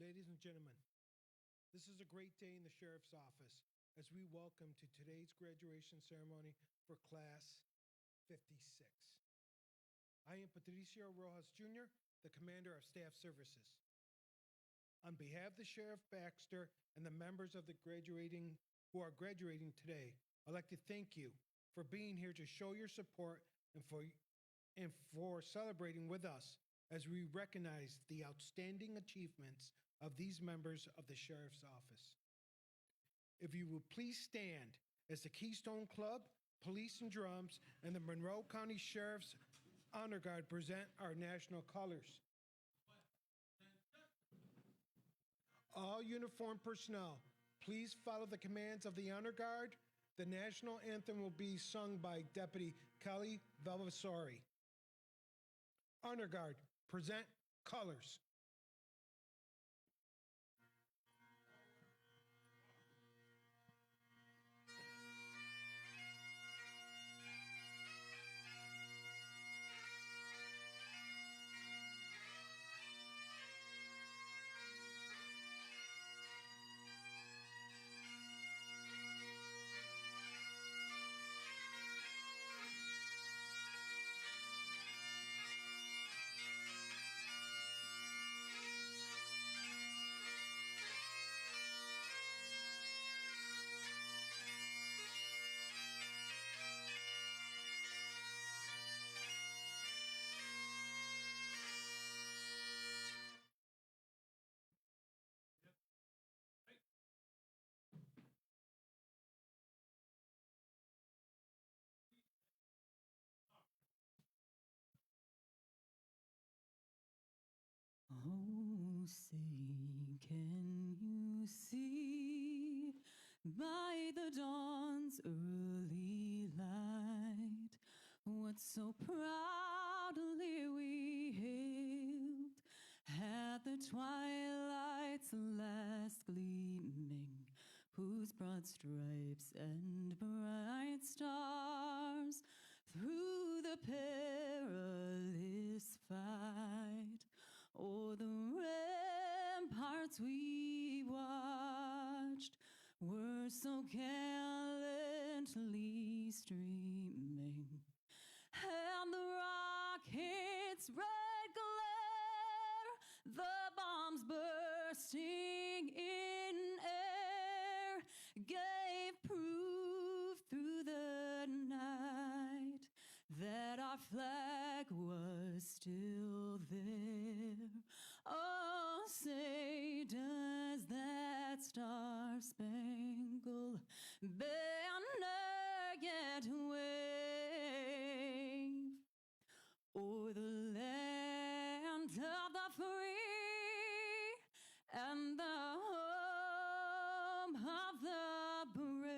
Ladies and gentlemen, this is a great day in the Sheriff's Office as we welcome to today's graduation ceremony for Class 56. I am Patricio Rojas Jr., the Commander of Staff Services. On behalf of the Sheriff Baxter and the members of the graduating who are graduating today, I'd like to thank you for being here to show your support and for celebrating with us as we recognize the outstanding achievements of these members of the Sheriff's Office. If you would please stand as the Keystone Club, Police and Drums, and the Monroe County Sheriff's Honor Guard present our national colors. All uniformed personnel, please follow the commands of the Honor Guard. The national anthem will be sung by Deputy Kelly Valvasori. Honor Guard, present colors. Oh, say, can you see by the dawn's early light what so proudly we hailed at the twilight's last gleaming, whose broad stripes and bright stars through the perilous fight o'er the ramparts we watched were so gallantly streaming, and the rocket's red glare, the bombs bursting in air, gave proof through the night that our flag was still there. Oh, say, does that star-spangled banner yet wave o'er the land of the free and the home of the brave?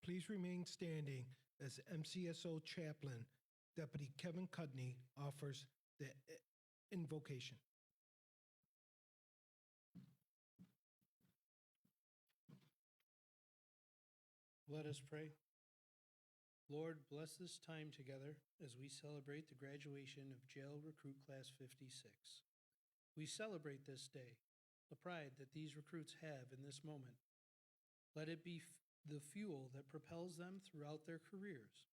Please remain standing as MCSO Chaplain Deputy Kevin Cudney offers the invocation. Let us pray. Lord, bless this time together as we celebrate the graduation of Jail Recruit Class 56. We celebrate this day, the pride that these recruits have in this moment. Let it be the fuel that propels them throughout their careers.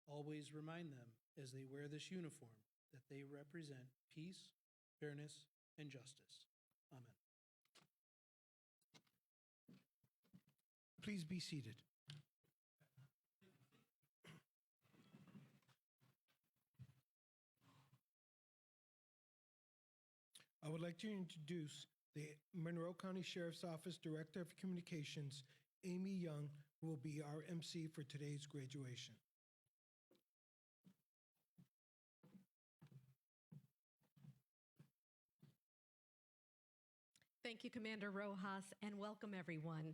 Always remind them as they wear this uniform that they represent peace, fairness, and justice. Amen. Please be seated. I would like to introduce the Monroe County Sheriff's Office Director of Communications, Amy Young, who will be our MC for today's graduation. Thank you, Commander Rojas, and welcome everyone.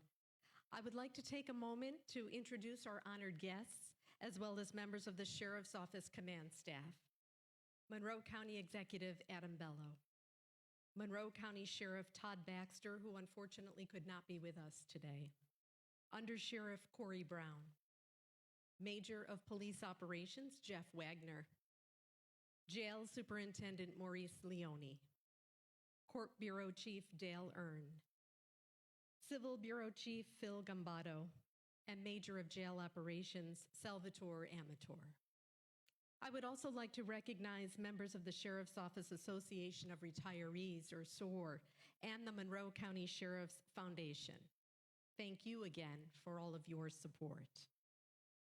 I would like to take a moment to introduce our honored guests, as well as members of the Sheriff's Office command staff. Monroe County Executive Adam Bello. Monroe County Sheriff Todd Baxter, who unfortunately could not be with us today. Under Sheriff Corey Brown. Major of Police Operations Jeff Wagner. Jail Superintendent Maurice Leone. Court Bureau Chief Dale Earn. Civil Bureau Chief Phil Gambato. And Major of Jail Operations Salvatore Amator. I would also like to recognize members of the Sheriff's Office Association of Retirees, or SOAR, and the Monroe County Sheriff's Foundation. Thank you again for all of your support.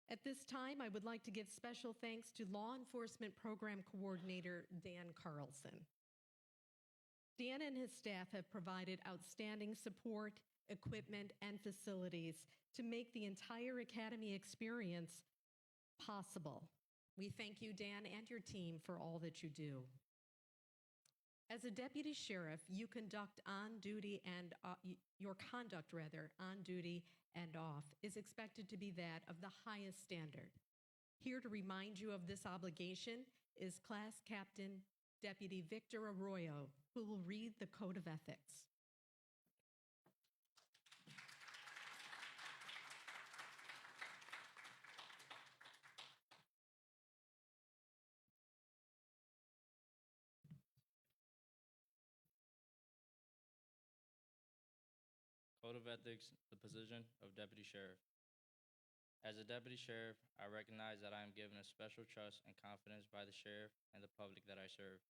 At this time, I would like to give special thanks to Law Enforcement Program Coordinator Dan Carlson. Dan and his staff have provided outstanding support, equipment, and facilities to make the entire Academy experience possible. We thank you, Dan, and your team for all that you do. As a deputy sheriff, you conduct on duty and your conduct on duty and off is expected to be that of the highest standard. Here to remind you of this obligation is Class Captain Deputy Victor Arroyo, who will read the Code of Ethics. Code of Ethics, the position of Deputy Sheriff. As a Deputy Sheriff, I recognize that I am given a special trust and confidence by the Sheriff and the public that I serve.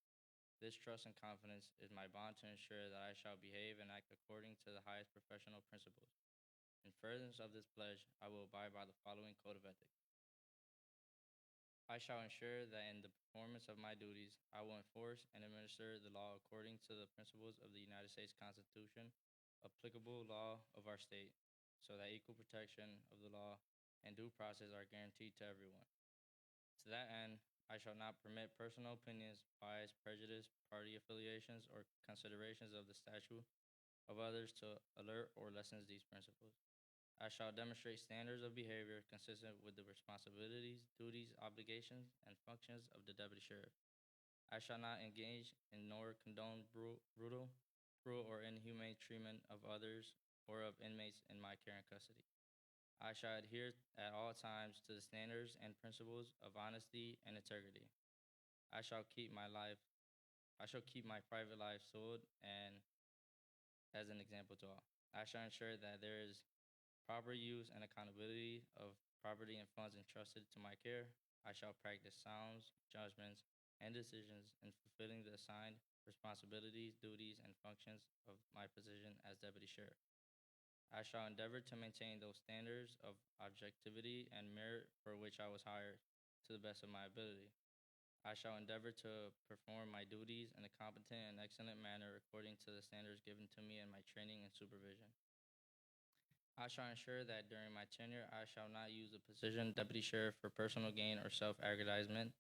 This trust and confidence is my bond to ensure that I shall behave and act according to the highest professional principles. In furtherance of this pledge, I will abide by the following Code of Ethics. I shall ensure that in the performance of my duties, I will enforce and administer the law according to the principles of the United States Constitution, applicable law of our state, so that equal protection of the law and due process are guaranteed to everyone. To that end, I shall not permit personal opinions, bias, prejudice, party affiliations, or considerations of the statute of others to alert or lessen these principles. I shall demonstrate standards of behavior consistent with the responsibilities, duties, obligations, and functions of the Deputy Sheriff. I shall not engage in nor condone brutal, cruel, or inhumane treatment of others or of inmates in my care and custody. I shall adhere at all times to the standards and principles of honesty and integrity. I shall keep my private life soiled and as an example to all. I shall ensure that there is proper use and accountability of property and funds entrusted to my care. I shall practice sound judgments and decisions in fulfilling the assigned responsibilities, duties, and functions of my position as Deputy Sheriff. I shall endeavor to maintain those standards of objectivity and merit for which I was hired to the best of my ability. I shall endeavor to perform my duties in a competent and excellent manner according to the standards given to me in my training and supervision. I shall ensure that during my tenure, I shall not use the position Deputy Sheriff for personal gain or self-aggrandizement,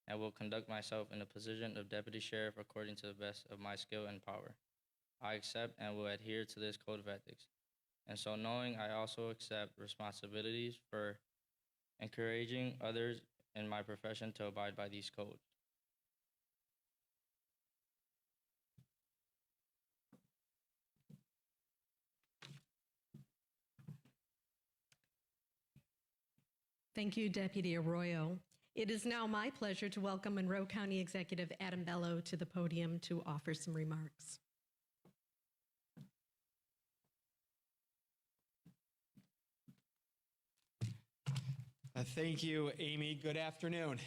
and will conduct myself in the position of Deputy Sheriff according to the best of my skill and power. I accept and will adhere to this Code of Ethics. And so knowing, I also accept responsibilities for encouraging others in my profession to abide by these codes. Thank you, Deputy Arroyo. It is now my pleasure to welcome Monroe County Executive Adam Bello to the podium to offer some remarks. Thank you, Amy. Good afternoon.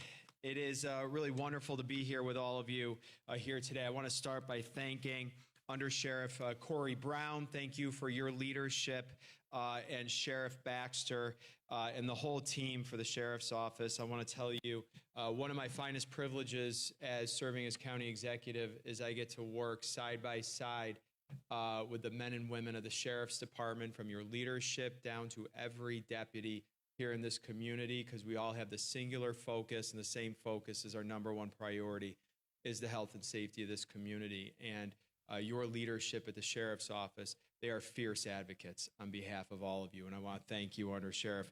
It is really wonderful to be here with all of you here today. I want to start by thanking Under Sheriff Corey Brown. Thank you for your leadership, and Sheriff Baxter and the whole team for the Sheriff's Office. I want to tell you, one of my finest privileges as serving as county executive is I get to work side by side with the men and women of the Sheriff's Department, from your leadership down to every deputy here in this community, because we all have the singular focus, and the same focus is our number one priority, is the health and safety of this community. And your leadership at the Sheriff's Office, they are fierce advocates on behalf of all of you. And I want to thank you, Under Sheriff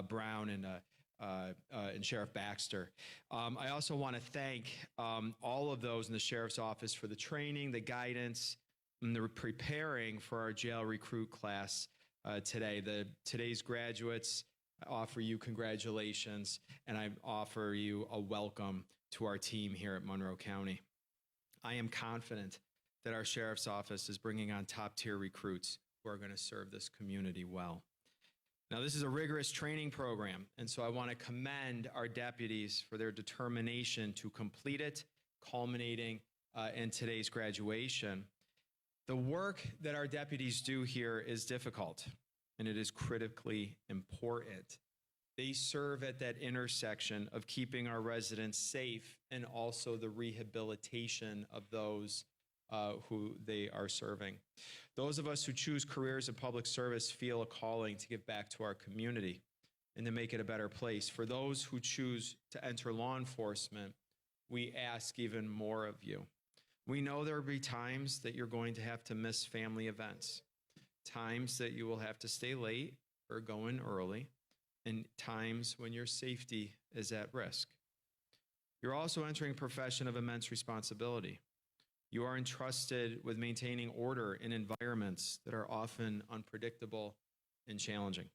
Brown and Sheriff Baxter. I also want to thank all of those in the Sheriff's Office for the training, the guidance, and the preparing for our jail recruit class today. Today's graduates, I offer you congratulations, and I offer you a welcome to our team here at Monroe County. I am confident that our Sheriff's Office is bringing on top-tier recruits who are going to serve this community well. Now, this is a rigorous training program, and so I want to commend our deputies for their determination to complete it, culminating in today's graduation. The work that our deputies do here is difficult, and it is critically important. They serve at that intersection of keeping our residents safe and also the rehabilitation of those who they are serving. Those of us who choose careers in public service feel a calling to give back to our community and to make it a better place. For those who choose to enter law enforcement, we ask even more of you. We know there will be times that you're going to have to miss family events, times that you will have to stay late or go in early, and times when your safety is at risk. You're also entering a profession of immense responsibility. You are entrusted with maintaining order in environments that are often unpredictable and challenging.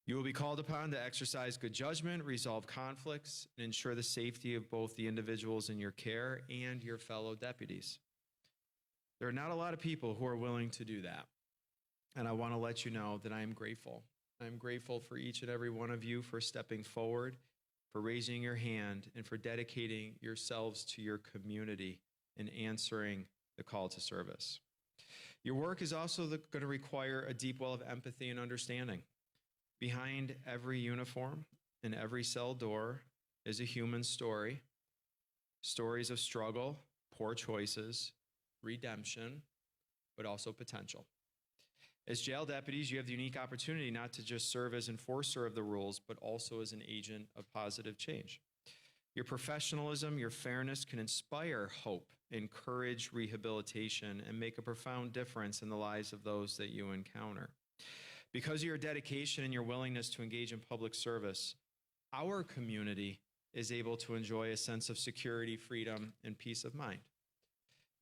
You will be called upon to exercise good judgment, resolve conflicts, and ensure the safety of both the individuals in your care and your fellow deputies. There are not a lot of people who are willing to do that, and I want to let you know that I am grateful. I'm grateful for each and every one of you for stepping forward, for raising your hand, and for dedicating yourselves to your community and answering the call to service. Your work is also going to require a deep well of empathy and understanding. Behind every uniform and every cell door is a human story, stories of struggle, poor choices, redemption, but also potential. As jail deputies, you have the unique opportunity not to just serve as enforcer of the rules, but also as an agent of positive change. Your professionalism, your fairness can inspire hope, encourage rehabilitation, and make a profound difference in the lives of those that you encounter. Because of your dedication and your willingness to engage in public service, our community is able to enjoy a sense of security, freedom, and peace of mind.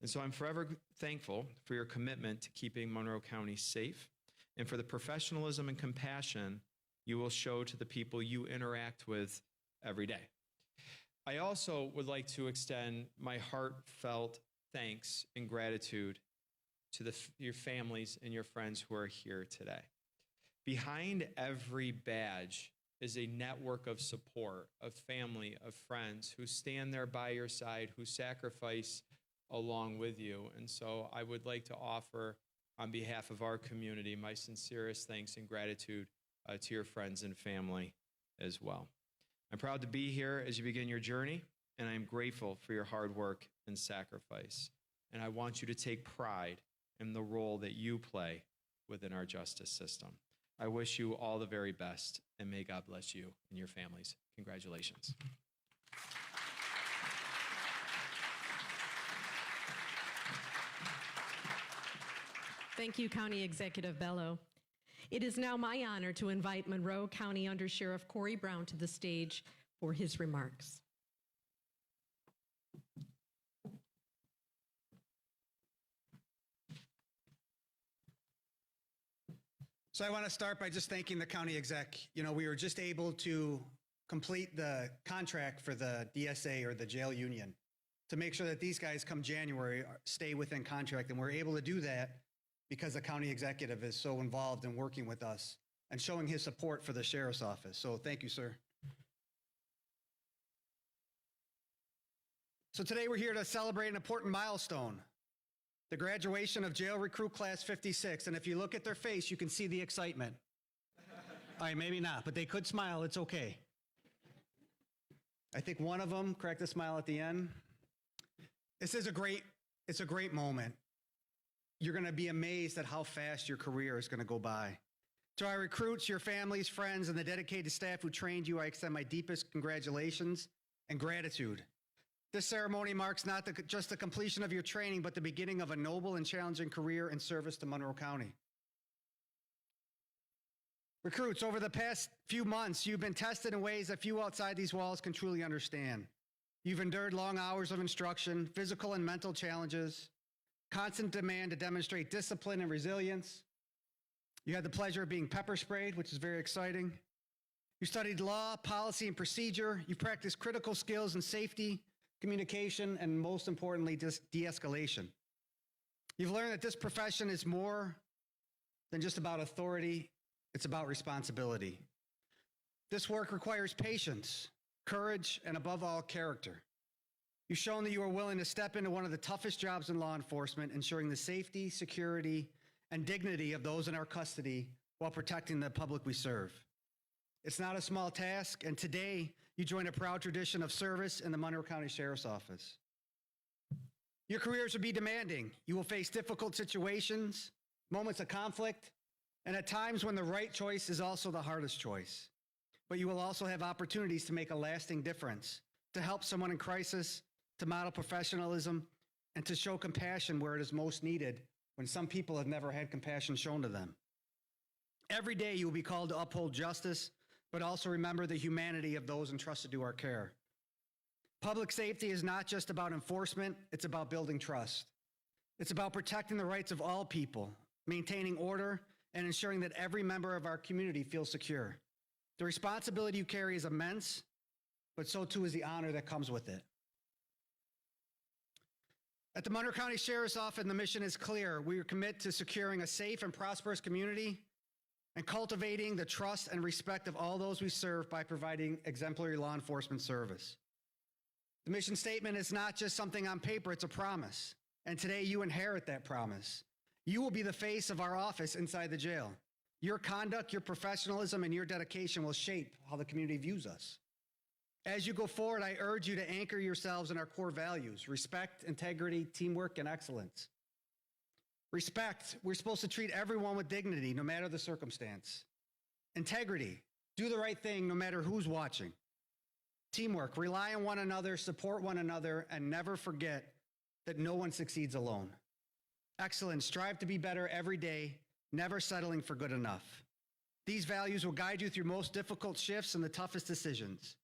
And so I'm forever thankful for your commitment to keeping Monroe County safe and for the professionalism and compassion you will show to the people you interact with every day. I also would like to extend my heartfelt thanks and gratitude to your families and your friends who are here today. Behind every badge is a network of support, of family, of friends who stand there by your side, who sacrifice along with you. And so I would like to offer, on behalf of our community, my sincerest thanks and gratitude to your friends and family as well. I'm proud to be here as you begin your journey, and I'm grateful for your hard work and sacrifice. And I want you to take pride in the role that you play within our justice system. I wish you all the very best, and may God bless you and your families. Congratulations. Thank you, County Executive Bello. It is now my honor to invite Monroe County Under Sheriff Corey Brown to the stage for his remarks. So I want to start by just thanking the county exec. You know, we were just able to complete the contract for the DSA or the jail union to make sure that these guys come January stay within contract. And we're able to do that because the county executive is so involved in working with us and showing his support for the sheriff's office. So thank you, sir. So today we're here to celebrate an important milestone, the graduation of jail recruit class 56. And if you look at their face, you can see the excitement. All right, maybe not, but they could smile. It's okay. I think one of them cracked a smile at the end. It's a great moment. You're going to be amazed at how fast your career is going to go by. To our recruits, your families, friends, and the dedicated staff who trained you, I extend my deepest congratulations and gratitude. This ceremony marks not just the completion of your training, but the beginning of a noble and challenging career in service to Monroe County. Recruits, over the past few months, you've been tested in ways that few outside these walls can truly understand. You've endured long hours of instruction, physical and mental challenges, constant demand to demonstrate discipline and resilience. You had the pleasure of being pepper sprayed, which is very exciting. You studied law, policy, and procedure. You practiced critical skills in safety, communication, and most importantly, de-escalation. You've learned that this profession is more than just about authority. It's about responsibility. This work requires patience, courage, and above all, character. You've shown that you are willing to step into one of the toughest jobs in law enforcement, ensuring the safety, security, and dignity of those in our custody while protecting the public we serve. It's not a small task, and today you join a proud tradition of service in the Monroe County Sheriff's Office. Your careers will be demanding. You will face difficult situations, moments of conflict, and at times when the right choice is also the hardest choice. But you will also have opportunities to make a lasting difference, to help someone in crisis, to model professionalism, and to show compassion where it is most needed when some people have never had compassion shown to them. Every day you will be called to uphold justice, but also remember the humanity of those entrusted to our care. Public safety is not just about enforcement, it's about building trust. It's about protecting the rights of all people, maintaining order, and ensuring that every member of our community feels secure. The responsibility you carry is immense, but so too is the honor that comes with it. At the Monroe County Sheriff's Office, the mission is clear. We are committed to securing a safe and prosperous community and cultivating the trust and respect of all those we serve by providing exemplary law enforcement service. The mission statement is not just something on paper, it's a promise. And today you inherit that promise. You will be the face of our office inside the jail. Your conduct, your professionalism, and your dedication will shape how the community views us. As you go forward, I urge you to anchor yourselves in our core values: respect, integrity, teamwork, and excellence. Respect, we're supposed to treat everyone with dignity, no matter the circumstance. Integrity, do the right thing no matter who's watching. Teamwork, rely on one another, support one another, and never forget that no one succeeds alone. Excellence, strive to be better every day, never settling for good enough. These values will guide you through most difficult shifts and the toughest decisions.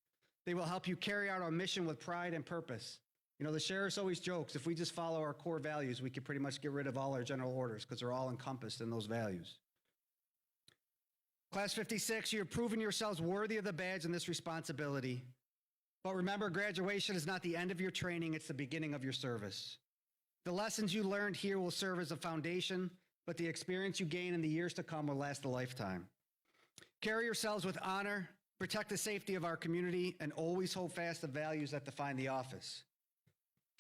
They will help you carry out our mission with pride and purpose. You know, the sheriff's always jokes, if we just follow our core values, we could pretty much get rid of all our general orders because they're all encompassed in those values. Class 56, you have proven yourselves worthy of the badge and this responsibility. But remember, graduation is not the end of your training, it's the beginning of your service. The lessons you learned here will serve as a foundation, but the experience you gain in the years to come will last a lifetime. Carry yourselves with honor, protect the safety of our community, and always hold fast the values that define the office.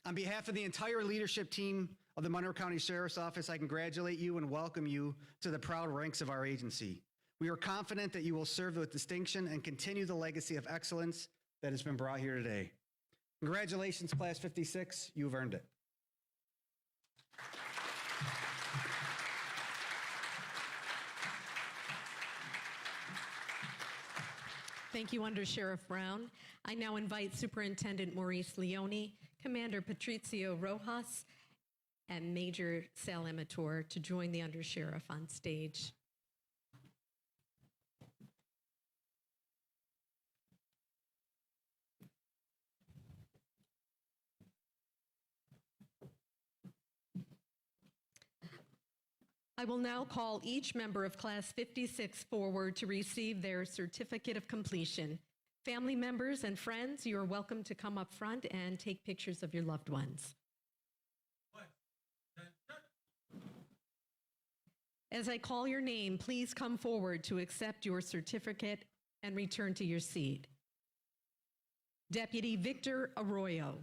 On behalf of the entire leadership team of the Monroe County Sheriff's Office, I congratulate you and welcome you to the proud ranks of our agency. We are confident that you will serve with distinction and continue the legacy of excellence that has been brought here today. Congratulations, Class 56. You've earned it. Thank you, Under Sheriff Brown. I now invite Superintendent Maurice Leone, Commander Patricio Rojas, and Major Sal Amateur to join the Under Sheriff on stage. I will now call each member of Class 56 forward to receive their certificate of completion. Family members and friends, you are welcome to come up front and take pictures of your loved ones. As I call your name, please come forward to accept your certificate and return to your seat. Deputy Victor Arroyo.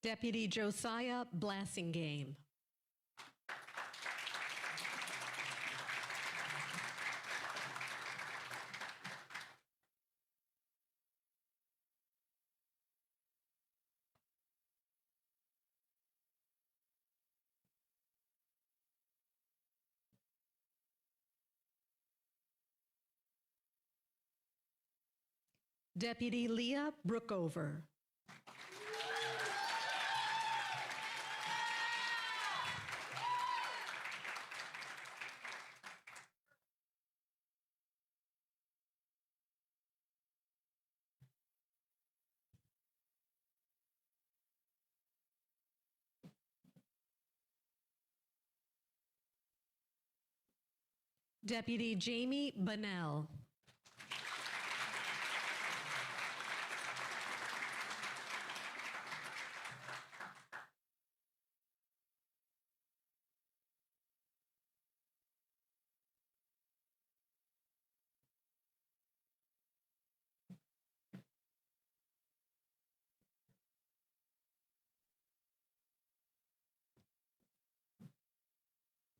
Deputy Josiah Blassingame. Deputy Leah Brookover. Deputy Jamie Bunnell.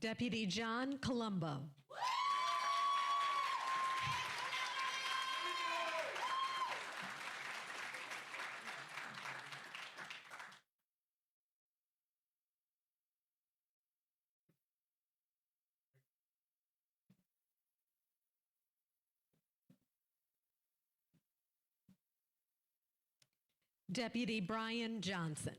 Deputy John Colombo. Deputy Brian Johnson.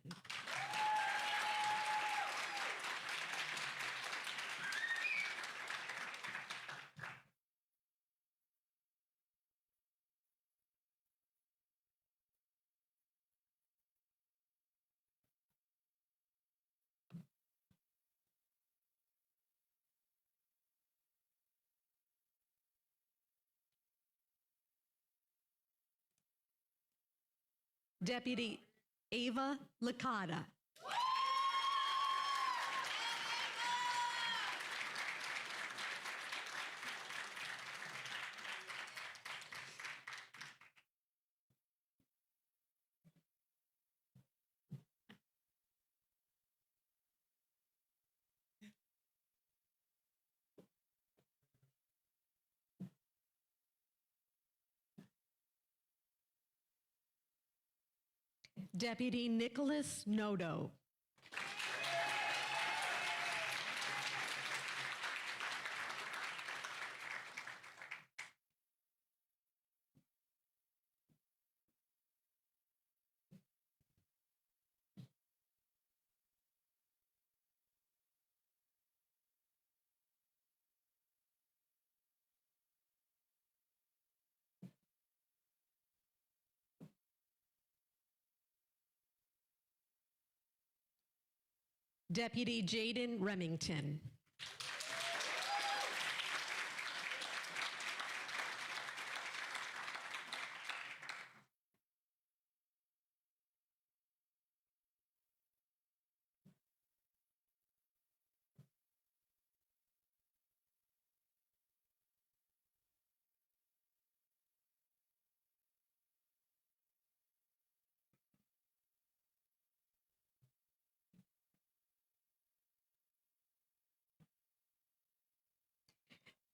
Deputy Ava Licata. Deputy Nicholas Noto. Deputy Jaden Remington.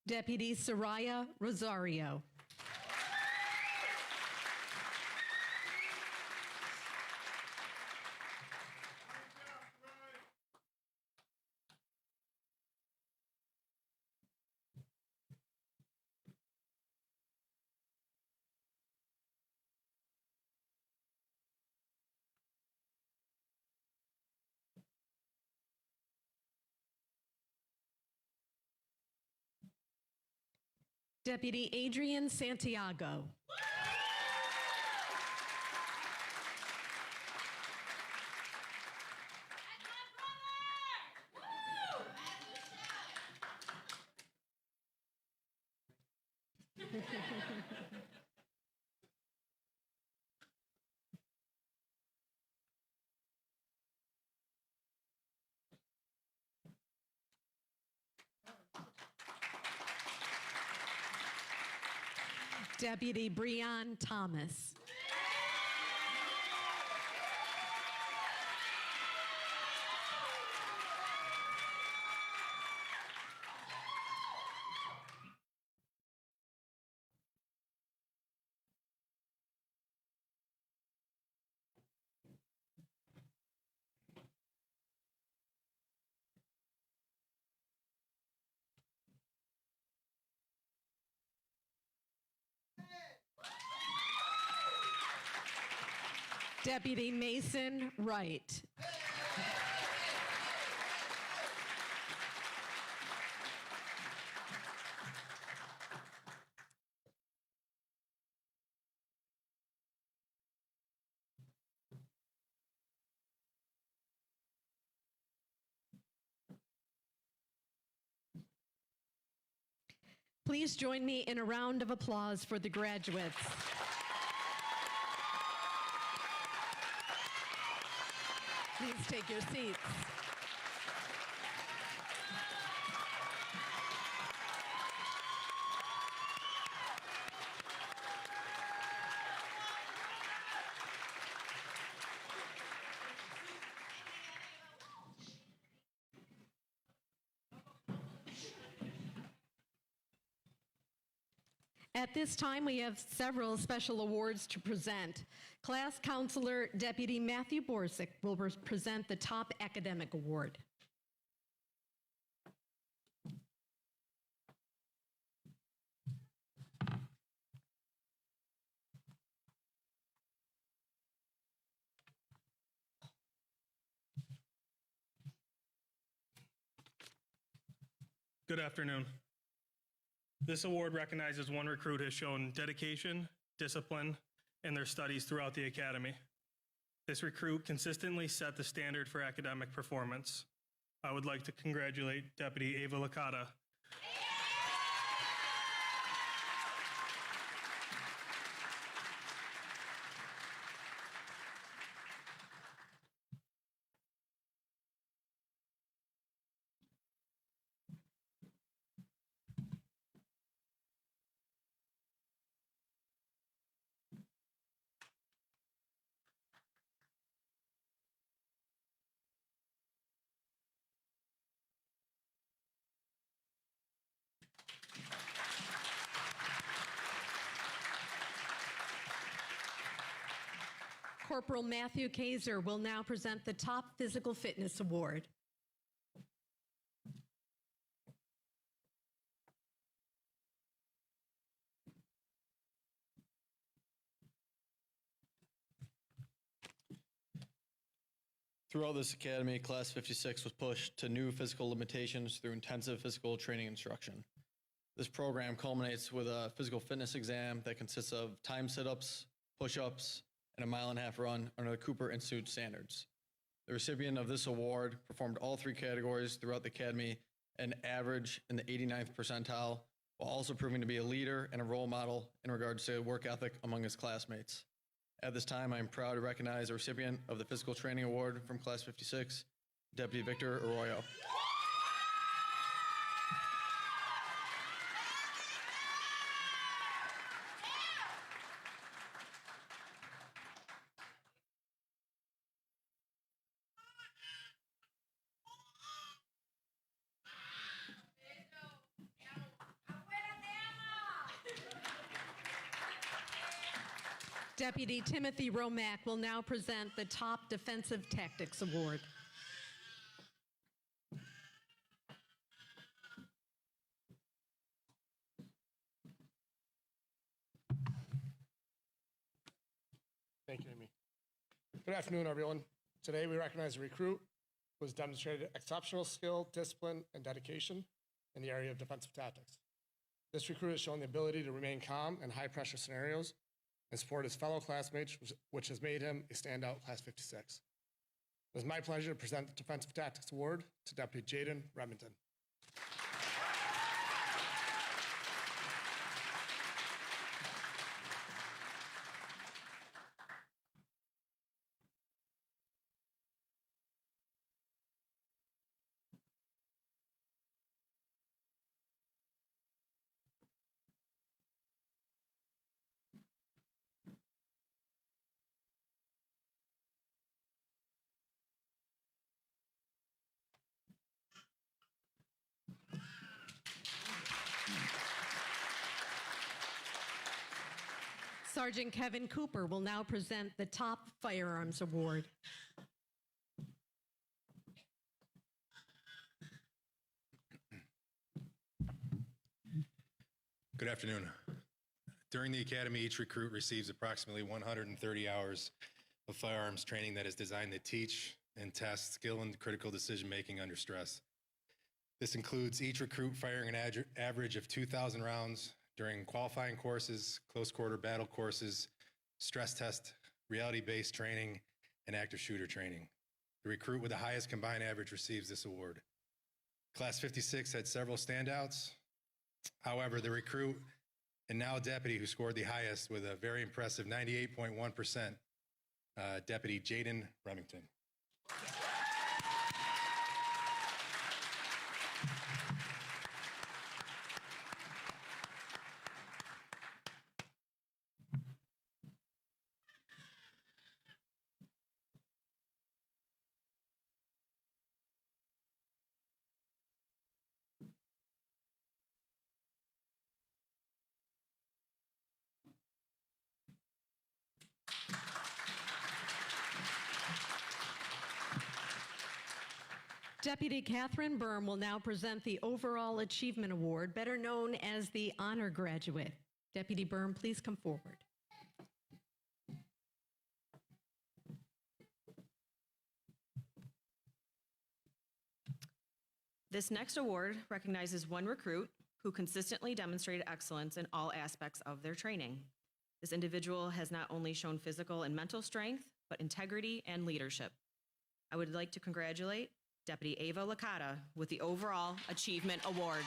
Deputy Soraya Rosario. Deputy Adrian Santiago. Deputy Breon Thomas. Deputy Mason Wright. Please join me in a round of applause for the graduates. Please take your seats. At this time, we have several special awards to present. Class Counselor Deputy Matthew Borsick will present the Top Academic Award. Good afternoon. This award recognizes one recruit has shown dedication, discipline, in their studies throughout the academy. This recruit consistently set the standard for academic performance. I would like to congratulate Deputy Ava Licata. Corporal Matthew Kaiser will now present the Top Physical Fitness Award. Throughout this academy, Class 56 was pushed to new physical limitations through intensive physical training instruction. This program culminates with a physical fitness exam that consists of time sit-ups, push-ups, and a 1.5 mile run under the Cooper Institute standards. The recipient of this award performed all 3 categories throughout the academy and average in the 89th percentile, while also proving to be a leader and a role model in regards to work ethic among his classmates. At this time, I am proud to recognize the recipient of the Physical Training Award from Class 56, Deputy Victor Arroyo. Deputy Timothy Romack will now present the Top Defensive Tactics Award. Thank you, Amy. Good afternoon, everyone. Today, we recognize a recruit who has demonstrated exceptional skill, discipline, and dedication in the area of defensive tactics. This recruit has shown the ability to remain calm in high-pressure scenarios and support his fellow classmates, which has made him a standout Class 56. It is my pleasure to present the Defensive Tactics Award to Deputy Jaden Remington. Sergeant Kevin Cooper will now present the Top Firearms Award. Good afternoon. During the academy, each recruit receives approximately 130 hours of firearms training that is designed to teach and test skill and critical decision-making under stress. This includes each recruit firing an average of 2,000 rounds during qualifying courses, close quarter battle courses, stress test, reality-based training, and active shooter training. The recruit with the highest combined average receives this award. Class 56 had several standouts. However, the recruit and now deputy who scored the highest with a very impressive 98.1%, Deputy Jaden Remington. Deputy Catherine Berm will now present the Overall Achievement Award, better known as the Honor Graduate. Deputy Berm, please come forward. This next award recognizes one recruit who consistently demonstrated excellence in all aspects of their training. This individual has not only shown physical and mental strength, but integrity and leadership. I would like to congratulate Deputy Ava Licata with the Overall Achievement Award.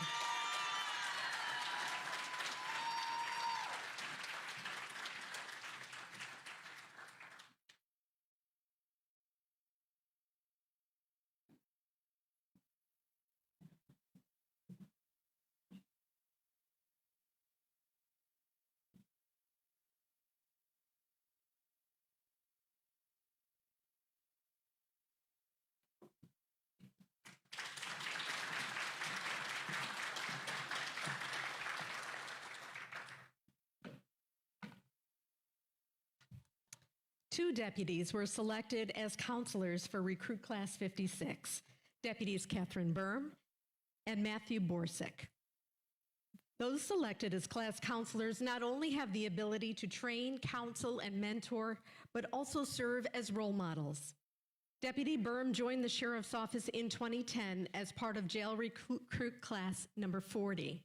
Two deputies were selected as counselors for Recruit Class 56, Deputies Catherine Berm and Matthew Borsick. Those selected as class counselors not only have the ability to train, counsel, and mentor, but also serve as role models. Deputy Berm joined the Sheriff's Office in 2010 as part of Jail Recruit Class number 40.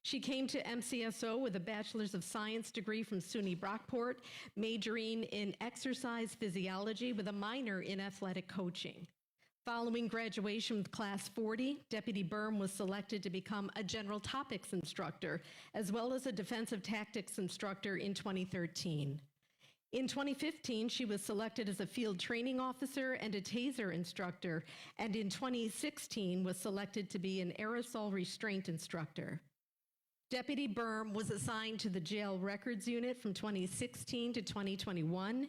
She came to MCSO with a Bachelor's of Science degree from SUNY Brockport, majoring in exercise physiology with a minor in athletic coaching. Following graduation with Class 40, Deputy Berm was selected to become a general topics instructor, as well as a defensive tactics instructor in 2013. In 2015, she was selected as a field training officer and a taser instructor, and in 2016 was selected to be an aerosol restraint instructor. Deputy Berm was assigned to the Jail Records Unit from 2016 to 2021.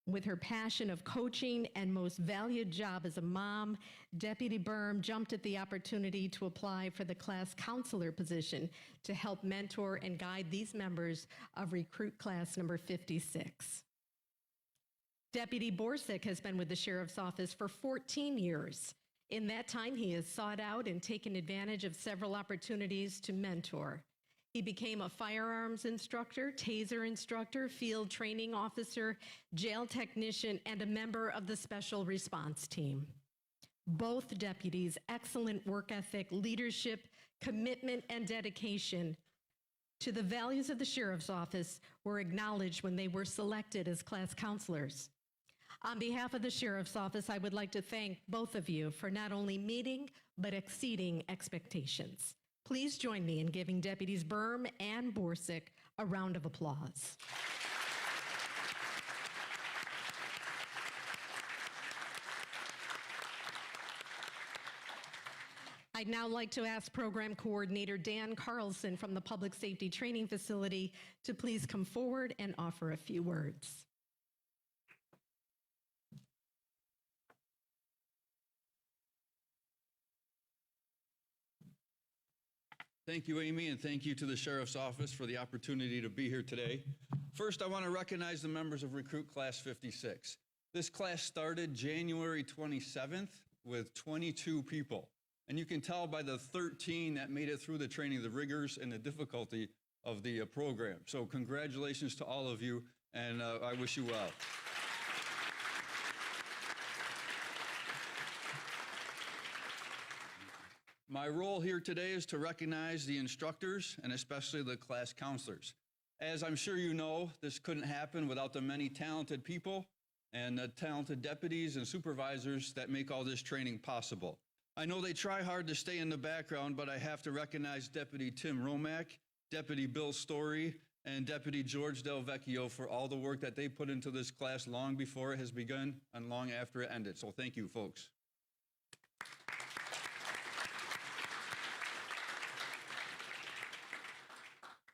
With her passion of coaching and most valued job as a mom, Deputy Berm jumped at the opportunity to apply for the class counselor position to help mentor and guide these members of Recruit Class number 56. Deputy Borsick has been with the Sheriff's Office for 14 years. In that time, he has sought out and taken advantage of several opportunities to mentor. He became a firearms instructor, taser instructor, field training officer, jail technician, and a member of the special response team. Both deputies' excellent work ethic, leadership, commitment, and dedication to the values of the Sheriff's Office were acknowledged when they were selected as class counselors. On behalf of the Sheriff's Office, I would like to thank both of you for not only meeting, but exceeding expectations. Please join me in giving Deputies Berm and Borsick a round of applause. I'd now like to ask Program Coordinator Dan Carlson from the Public Safety Training Facility to please come forward and offer a few words. Thank you, Amy, and thank you to the Sheriff's Office for the opportunity to be here today. First, I want to recognize the members of Recruit Class 56. This class started January 27th with 22 people. And you can tell by the 13 that made it through the training, the rigors and the difficulty of the program. So congratulations to all of you, and I wish you well. My role here today is to recognize the instructors and especially the class counselors. As I'm sure you know, this couldn't happen without the many talented people and the talented deputies and supervisors that make all this training possible. I know they try hard to stay in the background, but I have to recognize Deputy Tim Romack, Deputy Bill Story, and Deputy George Del Vecchio for all the work that they put into this class long before it has begun and long after it ended. So thank you, folks.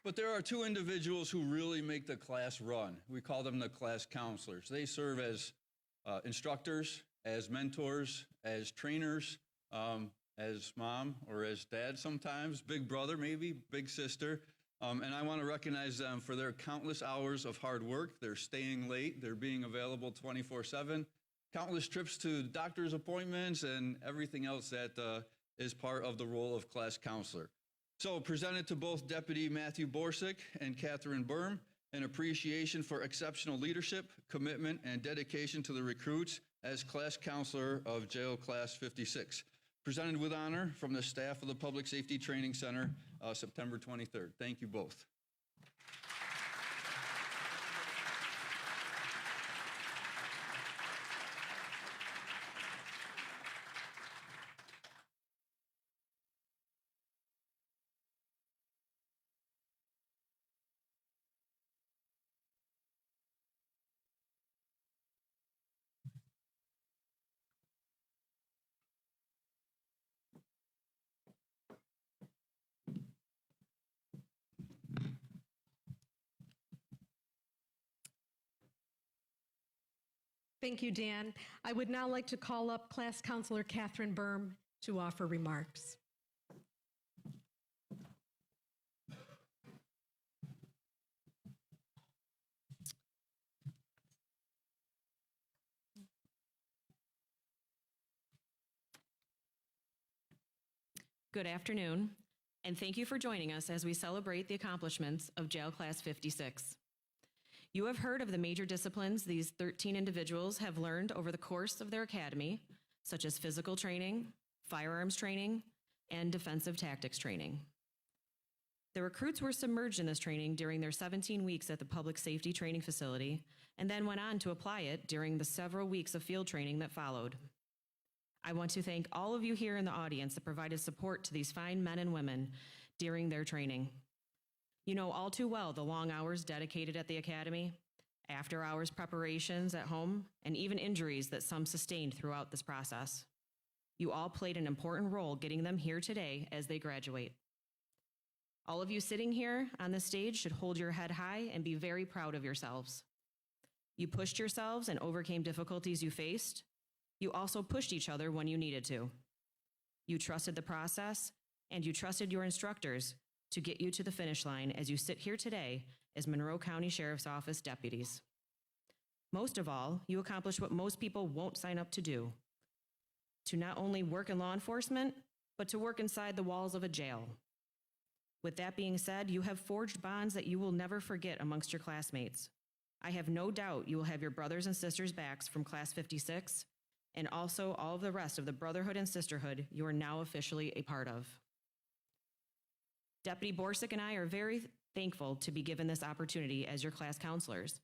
But there are two individuals who really make the class run. We call them the class counselors. They serve as instructors, as mentors, as trainers, as mom or as dad sometimes, big brother maybe, big sister. And I want to recognize them for their countless hours of hard work. They're staying late. They're being available 24/7. Countless trips to doctor's appointments and everything else that is part of the role of class counselor. So presented to both Deputy Matthew Borsick and Catherine Berm, an appreciation for exceptional leadership, commitment, and dedication to the recruits as class counselor of Jail Class 56. Presented with honor from the staff of the Public Safety Training Center, September 23rd. Thank you both. Thank you, Dan. I would now like to call up Class Counselor Catherine Berm to offer remarks. Good afternoon, and thank you for joining us as we celebrate the accomplishments of Jail Class 56. You have heard of the major disciplines these 13 individuals have learned over the course of their academy, such as physical training, firearms training, and defensive tactics training. The recruits were submerged in this training during their 17 weeks at the Public Safety Training Facility, and then went on to apply it during the several weeks of field training that followed. I want to thank all of you here in the audience that provided support to these fine men and women during their training. You know all too well the long hours dedicated at the academy, after-hours preparations at home, and even injuries that some sustained throughout this process. You all played an important role getting them here today as they graduate. All of you sitting here on the stage should hold your head high and be very proud of yourselves. You pushed yourselves and overcame difficulties you faced. You also pushed each other when you needed to. You trusted the process, and you trusted your instructors to get you to the finish line as you sit here today as Monroe County Sheriff's Office deputies. Most of all, you accomplished what most people won't sign up to do, to not only work in law enforcement, but to work inside the walls of a jail. With that being said, you have forged bonds that you will never forget amongst your classmates. I have no doubt you will have your brothers and sisters' backs from Class 56, and also all of the rest of the brotherhood and sisterhood you are now officially a part of. Deputy Borsick and I are very thankful to be given this opportunity as your class counselors,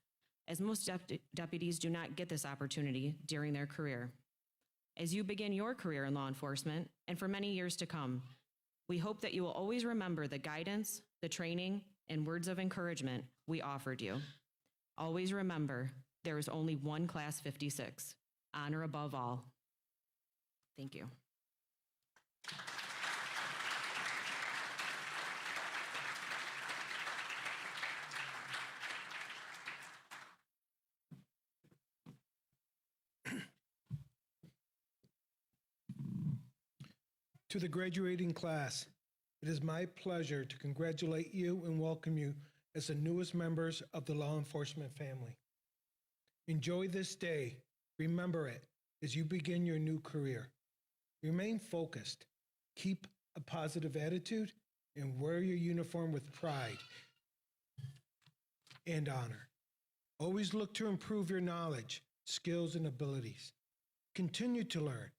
as most deputies do not get this opportunity during their career. As you begin your career in law enforcement, and for many years to come, we hope that you will always remember the guidance, the training, and words of encouragement we offered you. Always remember, there is only one Class 56. Honor above all. Thank you. To the graduating class, it is my pleasure to congratulate you and welcome you as the newest members of the law enforcement family. Enjoy this day. Remember it as you begin your new career. Remain focused, keep a positive attitude, and wear your uniform with pride and honor. Always look to improve your knowledge, skills, and abilities. Continue to learn.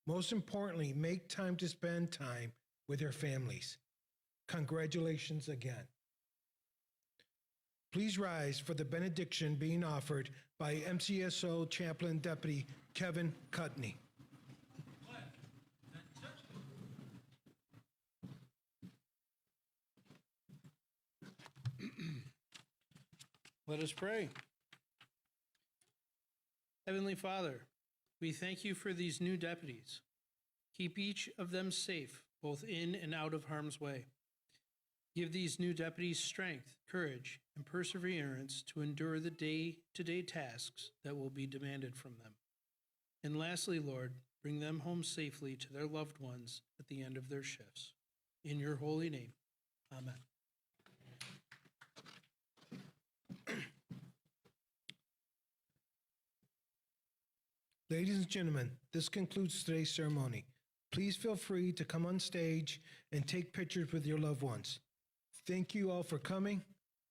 Most importantly, make time to spend time with your families. Congratulations again. Please rise for the benediction being offered by MCSO Chaplain Deputy Kevin Cutney. Let us pray. Heavenly Father, we thank you for these new deputies. Keep each of them safe, both in and out of harm's way. Give these new deputies strength, courage, and perseverance to endure the day-to-day tasks that will be demanded from them. And lastly, Lord, bring them home safely to their loved ones at the end of their shifts. In your holy name, amen. Ladies and gentlemen, this concludes today's ceremony. Please feel free to come on stage and take pictures with your loved ones. Thank you all for coming.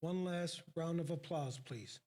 One last round of applause, please.